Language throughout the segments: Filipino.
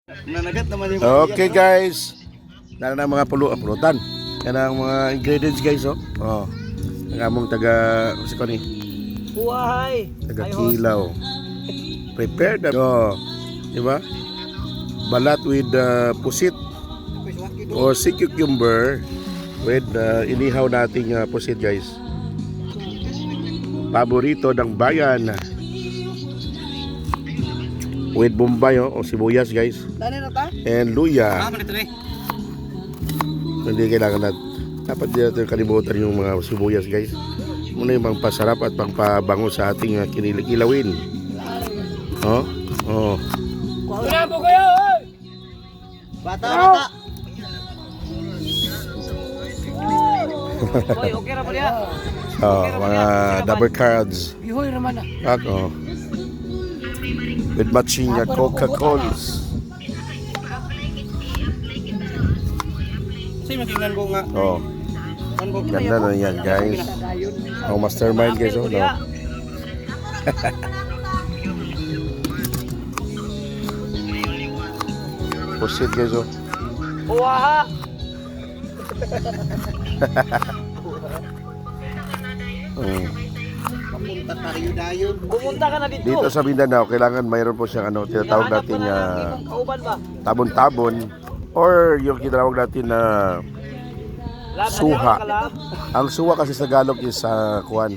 Nanagat naman yung Okay guys, dala na mga pulutan. Yan ang mga ingredients guys oh. Oh. Ang among taga si ko ni. buhay. Taga Kilaw. Prepare the di ba? Balat with pusit o sea cucumber with inihaw nating pusit guys. Paborito ng bayan. With bombay o sibuyas guys. And luya. Hindi kailangan na dapat di natin kalimutan yung mga sibuyas guys. Muna yung pangpasarap at pangpabango sa ating kilawin. Oh, oh. Wala po kayo, oy! Bata. Oy, okay ra pa diya. Oh, mga double cards. Ihoy raman na. Ako. With matching Coca-Colas. Sige, matingnan ko nga. Oh. Ganda na yan guys. Oh, mastermind guys oh. No? Pusit guys oh. Uwaha! Papunta tayo dayon. Pumunta ka na dito. Dito sa Mindanao, kailangan mayroon po siyang tinatawag natin kauban ba? tabon-tabon or yung tinatawag natin na suha. Ang suha kasi sa Tagalog is kuwan.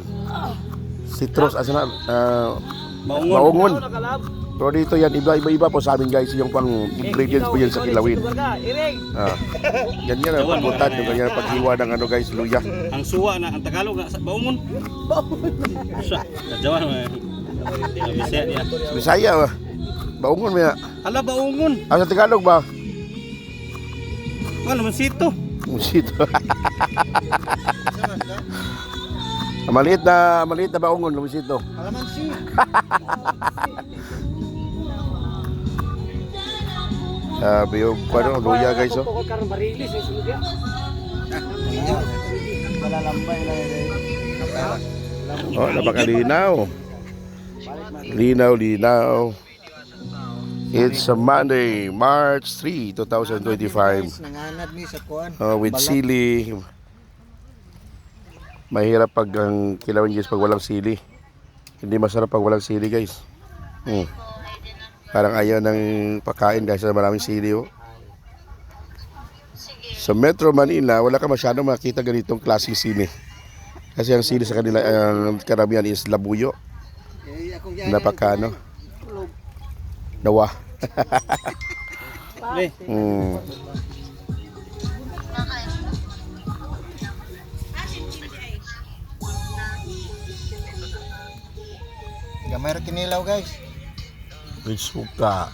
Citrus as na maungon. Pero dito yan, iba-iba po sa amin guys, yung pang ingredients po yan sa kilawin. Ganyan ang pagbutan, yung ganyan ang paghiwa ng guys, luya. Ang suwa na, ang Tagalog na, baungon. Siya, nadyawan mo. Bisaya niya. Bisaya ba? Baungon mo yan. Hala, baungon. Sa Tagalog ba? Ano, masito. Musito. Maliit na baungon, lumisito. Alamansi. Sabi yung luya guys oh. Marilis ay sulod yan. Malalambay na yun. Oh, napakalinaw. Linaw. It's a Monday, March 3, 2025. Nanganad ni sa kuan. With sili. Mahirap pag ang kilawin guys pag walang sili. Hindi masarap pag walang sili guys. Parang ayaw ng pagkain dahil sa maraming sili oh. Sa Metro Manila, wala ka masyadong makita ganitong klaseng sili. Kasi ang sili sa kanila, ang karamihan is labuyo. Napakano? Nawa. Gamay ra kinilaw guys. With suka.